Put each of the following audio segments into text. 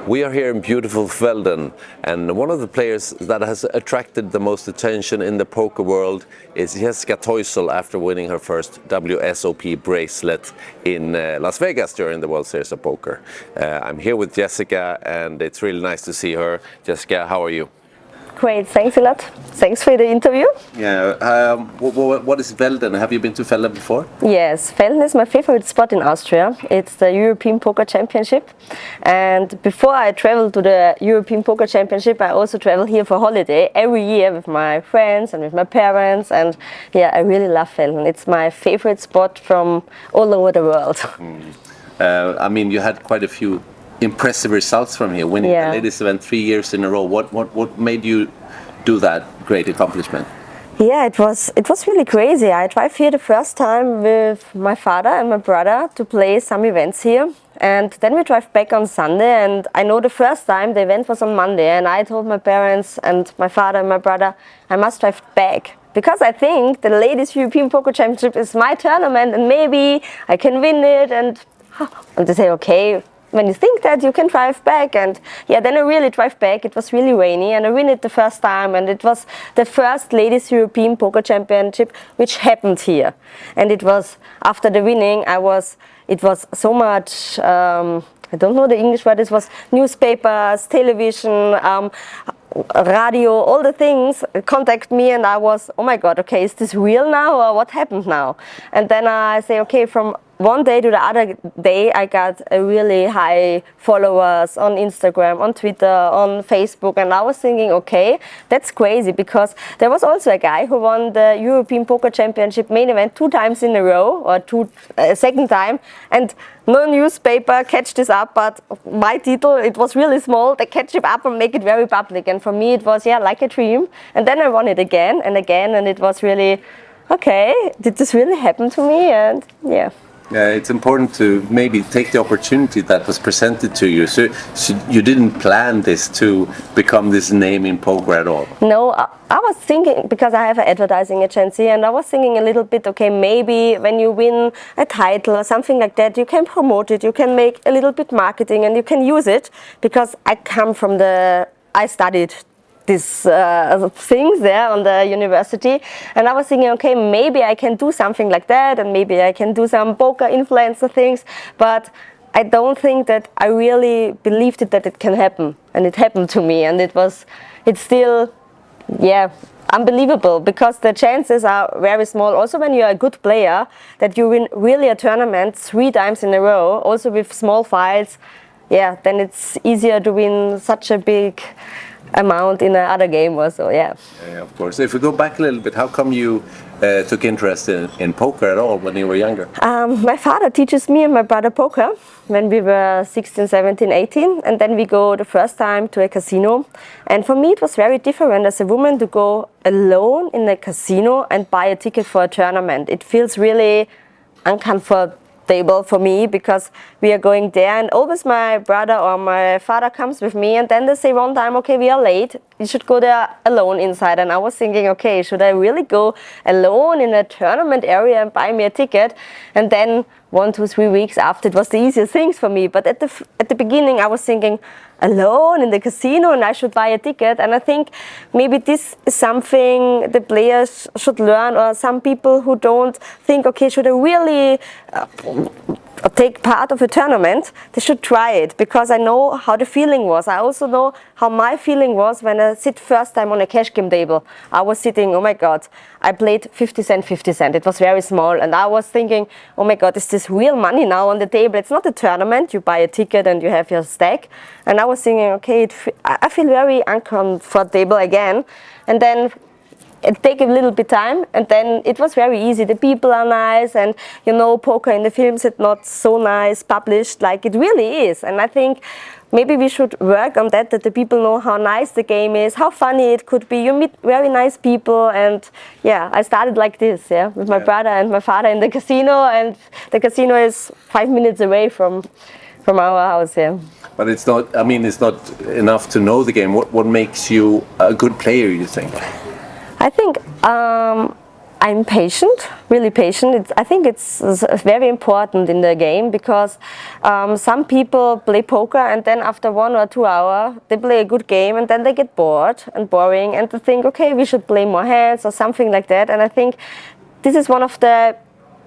We are here in beautiful Velden, and one of the players that has attracted the most attention in the poker world is Jessica Teusl after winning her first WSOP bracelet in Las Vegas during the World Series of Poker. I'm here with Jessica and it's really nice to see her. Jessica, how are you? Great, thanks a lot. Thanks for the interview. Yeah, what is Velden? Have you been to Velden before? Yes, Velden is my favorite spot in Austria. It's the European Poker Championship. And before I travel to the European Poker Championship, I also travel here for holiday every year with my friends and with my parents. And yeah, I really love Velden. It's my favorite spot from all over the world. I mean, you had quite a few impressive results from here, winning the Ladies Event 3 years in a row. What made you do that great accomplishment? Yeah, it was really crazy. I tried here the first time with my father and my brother to play some events here, and then we drive back on Sunday. And I know the first time the event was on Monday, and I told my parents and my father and my brother I must drive back because I think the Ladies European Poker Championship is my tournament and maybe I can win it. And they say, okay, when you think that, you can drive back. And yeah, then I really drive back. It was really rainy and I win it the first time, and it was the first Ladies European Poker Championship which happened here. And it was after the winning, it was so much, I don't know the English word, it was newspapers, television, radio, all the things contact me, and I was, oh my god, okay, is this real now or what happened now? And then I say, okay, from one day to the other day I got a really high followers on Instagram, on Twitter, on Facebook, and I was thinking, okay, that's crazy, because there was also a guy who won the European Poker Championship main event 2 times in a row, or second time, and no newspaper catch this up, but my title, it was really small, they catch it up and make it very public, and for me it was, yeah, like a dream. And then I won it again and again, and it was really, okay, did this really happen to me? And yeah. Yeah, it's important to maybe take the opportunity that was presented to you. So you didn't plan this to become this name in poker at all? No, I was thinking, because I have an advertising agency, and I was thinking a little bit, okay, maybe when you win a title or something like that, you can promote it, you can make a little bit marketing and you can use it, because I studied these things there on the university, and I was thinking, okay, maybe I can do something like that, and maybe I can do some poker influencer things, but I don't think that I really believed that it can happen, and it happened to me, and it's still, yeah, unbelievable, because the chances are very small. Also, when you're a good player, that you win really a tournament 3 times in a row, also with small files, yeah, then it's easier to win such a big amount in another game also, yeah. Yeah, of course. If we go back a little bit, how come you took interest in poker at all when you were younger? My father teaches me and my brother poker when we were 16, 17, 18, and then we go the first time to a casino. And for me it was very different as a woman to go alone in a casino and buy a ticket for a tournament. It feels really uncomfortable for me, because we are going there and always my brother or my father comes with me, and then they say one time, okay, we are late, you should go there alone inside. And I was thinking, okay, should I really go alone in a tournament area and buy me a ticket? And then 1, 2, 3 weeks after, it was the easiest things for me. But at the beginning I was thinking, alone in the casino and I should buy a ticket. And I think maybe this is something the players should learn, or some people who don't think, okay, should I really take part of a tournament, they should try it, because I know how the feeling was. I also know how my feeling was when I sit first time on a cash game table. I was sitting, oh my god, I played 50 cent, 50 cent. It was very small, and I was thinking, oh my god, is this real money now on the table? It's not a tournament, you buy a ticket and you have your stack. And I was thinking, okay, I feel very uncomfortable again. And then it take a little bit time, and then it was very easy. The people are nice, and you know, poker in the films is not so nice published like it really is. And I think maybe we should work on that the people know how nice the game is, how funny it could be. You meet very nice people, and yeah, I started like this, yeah, with my brother and my father in the casino, and the casino is 5 minutes away from our house, yeah. But it's not, I mean, it's not enough to know the game. What makes you a good player, you think? I think I'm patient, really patient. I think it's very important in the game because some people play poker and then after 1 or 2 hours they play a good game and then they get bored and boring and they think, okay, we should play more hands or something like that. And I think this is one of the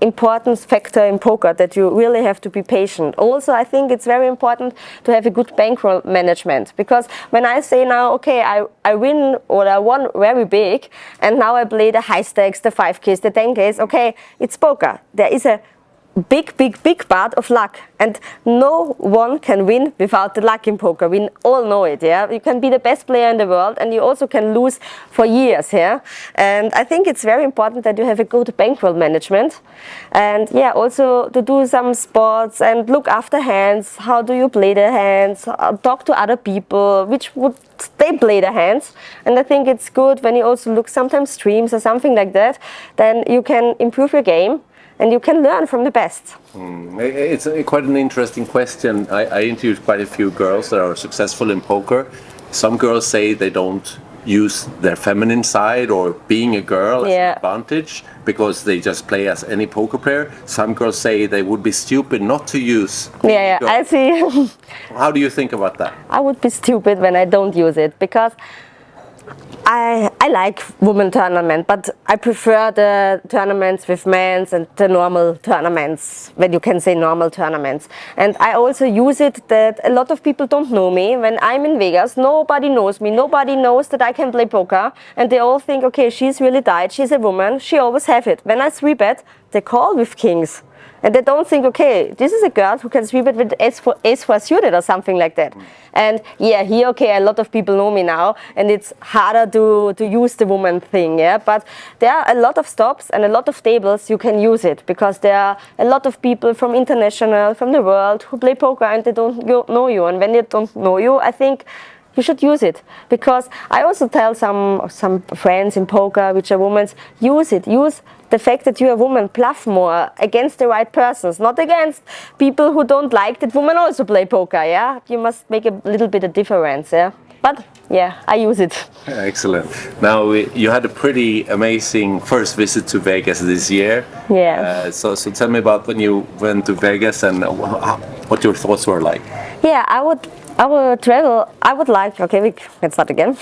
important factor in poker, that you really have to be patient. Also, I think it's very important to have a good bankroll management, because when I say now, okay, I win or I won very big and now I play the high stakes, the 5Ks, the 10Ks, okay, it's poker. There is a big part of luck, and no one can win without the luck in poker. We all know it, yeah. You can be the best player in the world and you also can lose for years, yeah. And I think it's very important that you have a good bankroll management, and yeah, also to do some sports and look after hands. How do you play the hands? Talk to other people which would they play the hands. And I think it's good when you also look sometimes streams or something like that, then you can improve your game and you can learn from the best. It's quite an interesting question. I interviewed quite a few girls that are successful in poker. Some girls say they don't use their feminine side or being a girl as an advantage because they just play as any poker player. Some girls say they would be stupid not to use. I see. How do you think about that? I would be stupid when I don't use it, because I like women tournament, but I prefer the tournaments with men's and the normal tournaments, when you can say normal tournaments. And I also use it that a lot of people don't know me. When I'm in Vegas, nobody knows me, nobody knows that I can play poker, and they all think, okay, she's really tight, she's a woman, she always have it. When I 3-bet, they call with kings. And they don't think, okay, this is a girl who can 3-bet with ace-4 suited or something like that. And yeah, here, okay, a lot of people know me now, and it's harder to use the woman thing, yeah. But there are a lot of stops and a lot of tables you can use it, because there are a lot of people from international, from the world, who play poker and they don't know you. And when they don't know you, I think you should use it, because I also tell some friends in poker which are women, use it, use the fact that you're a woman, bluff more against the right persons, not against people who don't like that women also play poker, yeah? You must make a little bit of difference, yeah? But yeah, I use it. Excellent. Now, you had a pretty amazing first visit to Vegas this year. Yeah. So tell me about when you went to Vegas and what your thoughts were like. Yeah, I would travel. I would like, okay, let's start again.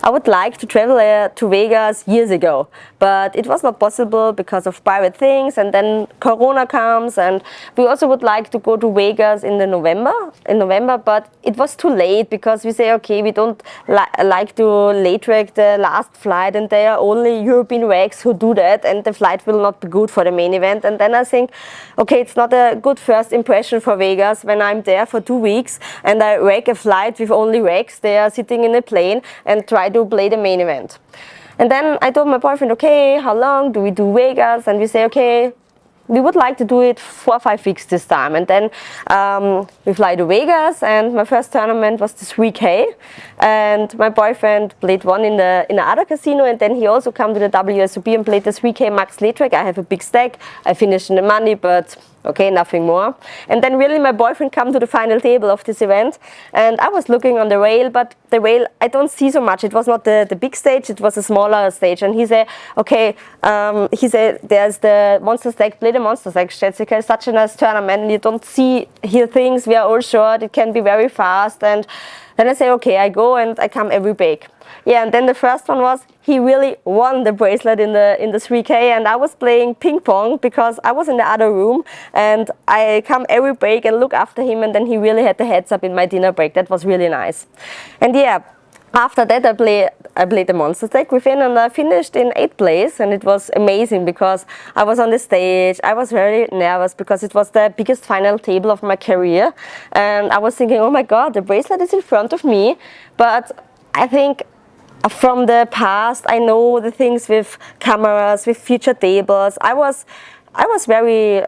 I would like to travel to Vegas years ago, but it was not possible because of private things, and then Corona comes, and we also would like to go to Vegas in November, but it was too late, because we say, okay, we don't like to late track the last flight, and there are only European regs who do that, and the flight will not be good for the main event. And then I think, okay, it's not a good first impression for Vegas when I'm there for 2 weeks and I reg a flight with only regs. They are sitting in a plane and try to play the main event. And then I told my boyfriend, okay, how long do we do Vegas? And we say, okay, we would like to do it 4 or 5 weeks this time. And then we fly to Vegas, and my first tournament was the 3K. And my boyfriend played one in the other casino, and then he also came to the WSOP and played the 3K max late track. I have a big stack. I finished in the money, but okay, nothing more. And then really my boyfriend came to the final table of this event, and I was looking on the rail, but the rail I don't see so much. It was not the big stage, it was a smaller stage. And he said, okay, there's the monster stack, play the monster stack, Jessica. It's such a nice tournament, and you don't hear things, we are all short, it can be very fast. And then I say, okay, I go and I come every break. Yeah, and then the first one was, he really won the bracelet in the 3K, and I was playing ping pong because I was in the other room, and I come every break and look after him, and then he really had the heads up in my dinner break. That was really nice. And yeah, after that I played the monster stack with him, and I finished in 8th place, and it was amazing because I was on the stage. I was very nervous because it was the biggest final table of my career, and I was thinking, oh my god, the bracelet is in front of me. But I think from the past, I know the things with cameras, with future tables. I was very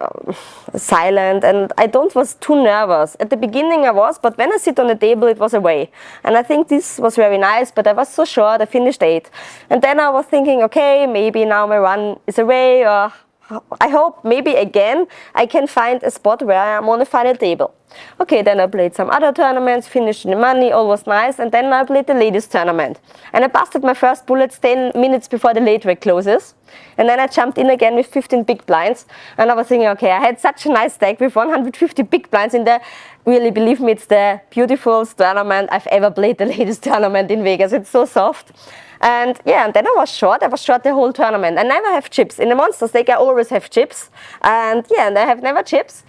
silent, and I was too nervous. At the beginning I was, but when I sit on the table it was away. And I think this was very nice, but I was so short, I finished 8th. And then I was thinking, okay, maybe now my run is away, or I hope maybe again I can find a spot where I am on the final table. Okay, then I played some other tournaments, finished the money, all was nice, and then I played the ladies tournament. And I busted my first bullets 10 minutes before the late rate closes. And then I jumped in again with 15 big blinds. And I was thinking, okay, I had such a nice stack with 150 big blinds in there. Really, believe me, it's the beautifulest tournament I've ever played, the ladies tournament in Vegas. It's so soft. And yeah, and then I was short the whole tournament. I never have chips. In the monster stake I always have chips. And yeah, and I have never chips.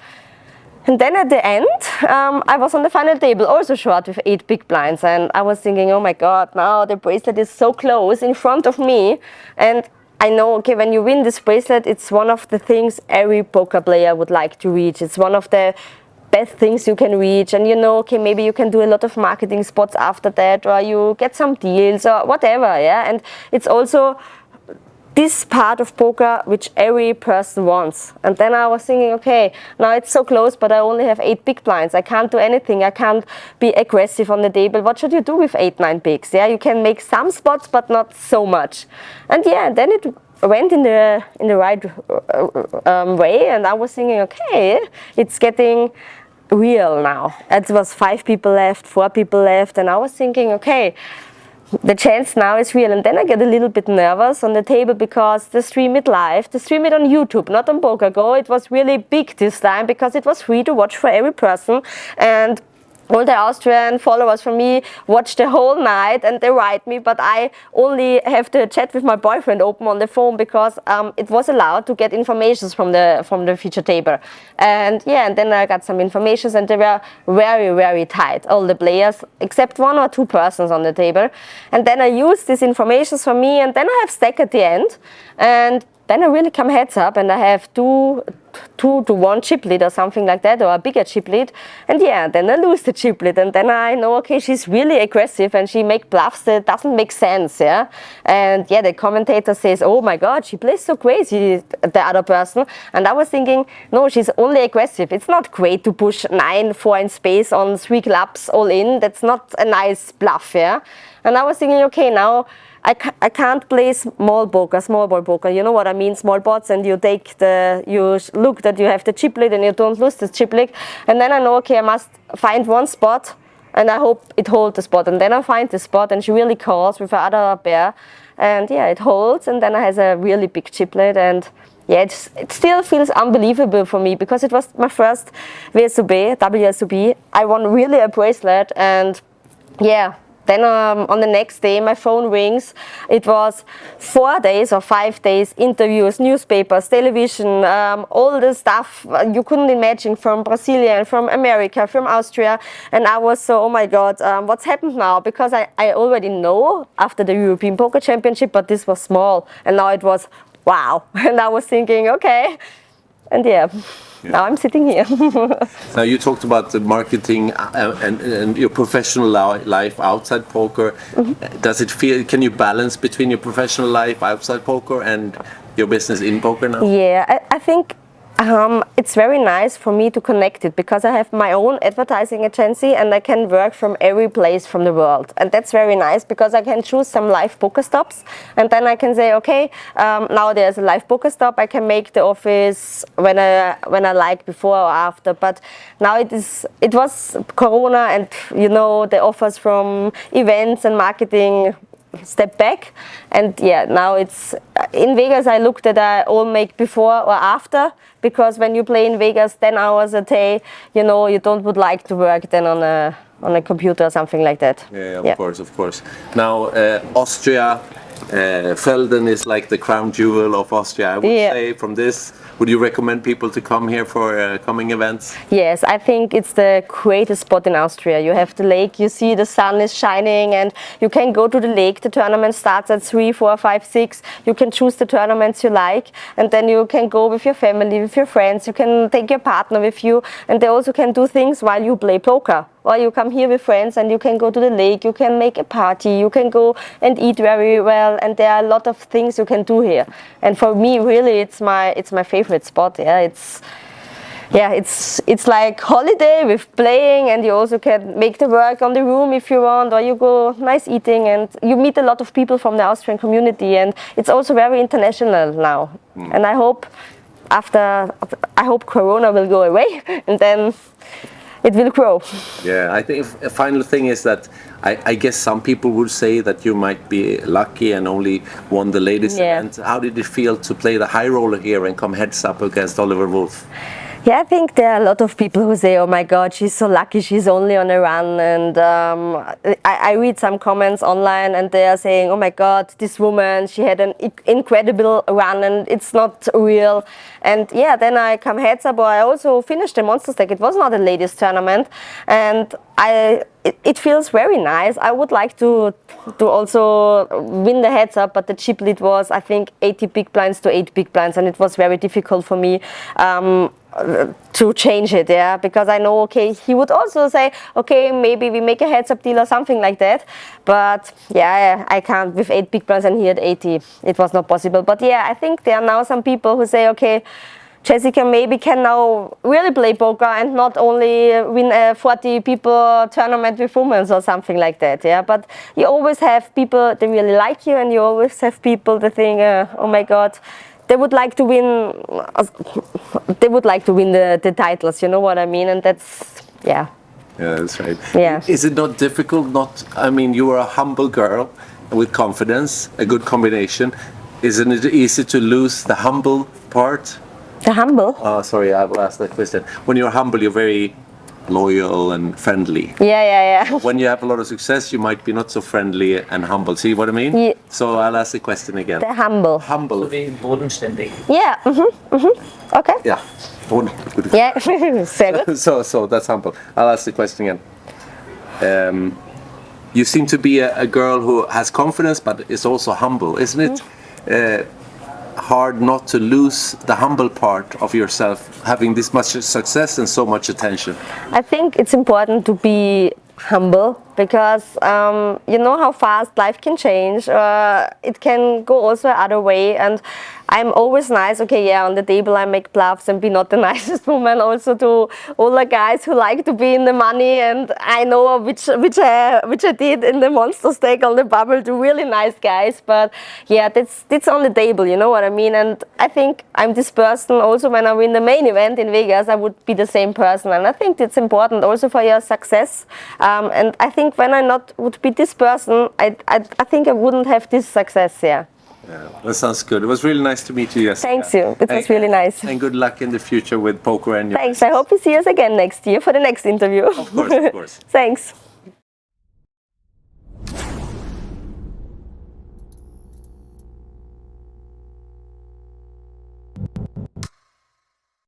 And then at the end, I was on the final table, also short with 8 big blinds. And I was thinking, oh my God, now the bracelet is so close in front of me. And I know, okay, when you win this bracelet, it's one of the things every poker player would like to reach. It's one of the best things you can reach. And you know, okay, maybe you can do a lot of marketing spots after that, or you get some deals or whatever, yeah. And it's also this part of poker which every person wants. And then I was thinking, okay, now it's so close, but I only have 8 big blinds. I can't do anything. I can't be aggressive on the table. What should you do with 8, 9 bigs? Yeah, you can make some spots, but not so much. And yeah, then it went in the right way, and I was thinking, okay, it's getting real now. It was 5 people left, 4 people left, and I was thinking, okay, the chance now is real. And then I get a little bit nervous on the table because the stream it live, the stream it on YouTube, not on PokerGo. It was really big this time because it was free to watch for every person. And all the Austrian followers from me watch the whole night and they write me, but I only have the chat with my boyfriend open on the phone because it was allowed to get informations from the feature table. And yeah, and then I got some informations and they were very, very tight, all the players, except 1 or 2 persons on the table. And then I used these informations for me, and then I have stack at the end. And then I really come heads up and I have 2 to 1 chip lead or something like that, or a bigger chip lead. And yeah, then I lose the chip lead, and then I know, okay, she's really aggressive and she make bluffs that doesn't make sense, yeah. And yeah, the commentator says, oh my God, she plays so crazy, the other person. And I was thinking, no, she's only aggressive. It's not great to push 9, 4 in space on 3 clubs all in. That's not a nice bluff, yeah. And I was thinking, okay, now I can't play small ball poker. You know what I mean? Small pots, and you look that you have the chip lead and you don't lose the chip lead. And then I know, okay, I must find one spot and I hope it holds the spot. And then I find the spot and she really calls with her other pair. And yeah, it holds, and then I has a really big chip lead. And yeah, it still feels unbelievable for me because it was my first WSOP. I won really a bracelet, and yeah. Then on the next day, my phone rings. It was 4 days or 5 days, interviews, newspapers, television, all the stuff you couldn't imagine from Brazil, from America, from Austria. And I was so, oh my God, what's happened now? Because I already know after the European Poker Championship, but this was small. And now it was, wow. And I was thinking, okay. And yeah. Now I'm sitting here. Now you talked about the marketing and your professional life outside poker. Mm-hmm. Does it feel? Can you balance between your professional life outside poker and your business in poker now? Yeah, I think it's very nice for me to connect it because I have my own advertising agency and I can work from every place from the world. And that's very nice because I can choose some live poker stops, and then I can say, okay, now there's a live poker stop. I can make the office when I like, before or after. But now it was Corona, and you know, the offers from events and marketing step back. And yeah, now it's in Vegas. I looked at I all make before or after, because when you play in Vegas 10 hours a day, you know, you would like to work then on a computer or something like that. Yeah, of course. Now Austria, Velden is like the crown jewel of Austria, I would say. From this, would you recommend people to come here for coming events? Yes, I think it's the greatest spot in Austria. You have the lake, you see the sun is shining, and you can go to the lake. The tournament starts at 3, 4, 5, 6. You can choose the tournaments you like, and then you can go with your family, with your friends. You can take your partner with you, and they also can do things while you play poker. Or you come here with friends and you can go to the lake, you can make a party, you can go and eat very well, and there are a lot of things you can do here. And for me, really, it's my favorite spot. It's like holiday with playing, and you also can make the work on the room if you want, or you go nice eating, and you meet a lot of people from the Austrian community, and it's also very international now. And I hope after, I hope Corona will go away, and then it will grow. Yeah, I think a final thing is that I guess some people would say that you might be lucky and only won the ladies event. How did it feel to play the high roller here and come heads up against Oliver Wolf? Yeah, I think there are a lot of people who say, oh my God, she's so lucky, she's only on a run. And I read some comments online and they are saying, oh my God, this woman, she had an incredible run and it's not real. And yeah, then I come heads up, or I also finished the Monster Stack. It was not a ladies tournament. And it feels very nice. I would like to also win the heads up, but the chip lead was, I think, 80 big blinds to 8 big blinds, and it was very difficult for me to change it, yeah, because I know, okay, he would also say, okay, maybe we make a heads up deal or something like that, but yeah, I can't with 8 big blinds and he had 80. It was not possible. But yeah, I think there are now some people who say, okay, Jessica maybe can now really play poker and not only win a 40 people tournament with women or something like that, yeah. But you always have people that really like you, and you always have people that think, oh my God, they would like to win. They would like to win the titles. You know what I mean? And that's, yeah. Yeah, that's right. Yeah. Is it not difficult? I mean, you are a humble girl with confidence, a good combination. Isn't it easy to lose the humble part? The humble? Oh, sorry, I will ask that question. When you're humble, you're very loyal and friendly. Yeah. When you have a lot of success, you might be not so friendly and humble. See what I mean? Yeah. So I'll ask the question again. The humble. Humble. Bodenständig. Yeah. Okay. Yeah. Yeah. Sehr gut. So that's humble. I'll ask the question again. You seem to be a girl who has confidence, but is also humble, isn't it? Hard not to lose the humble part of yourself, having this much success and so much attention? I think it's important to be humble, because you know how fast life can change. It can go also other way, and I'm always nice. Okay, yeah, on the table I make bluffs and be not the nicest woman. Also to all the guys who like to be in the money, and I know which I did in the Monster Stack on the bubble to really nice guys. But yeah, that's on the table. You know what I mean? And I think I'm this person also when I win the main event in Vegas. I would be the same person, and I think it's important also for your success. And I think when I not would be this person, I think I wouldn't have this success. Yeah. Yeah, that sounds good. It was really nice to meet you, Jessica. Thanks you. It was really nice. And good luck in the future with poker and your Thanks. I hope you see us again next year for the next interview. Of course. Thanks.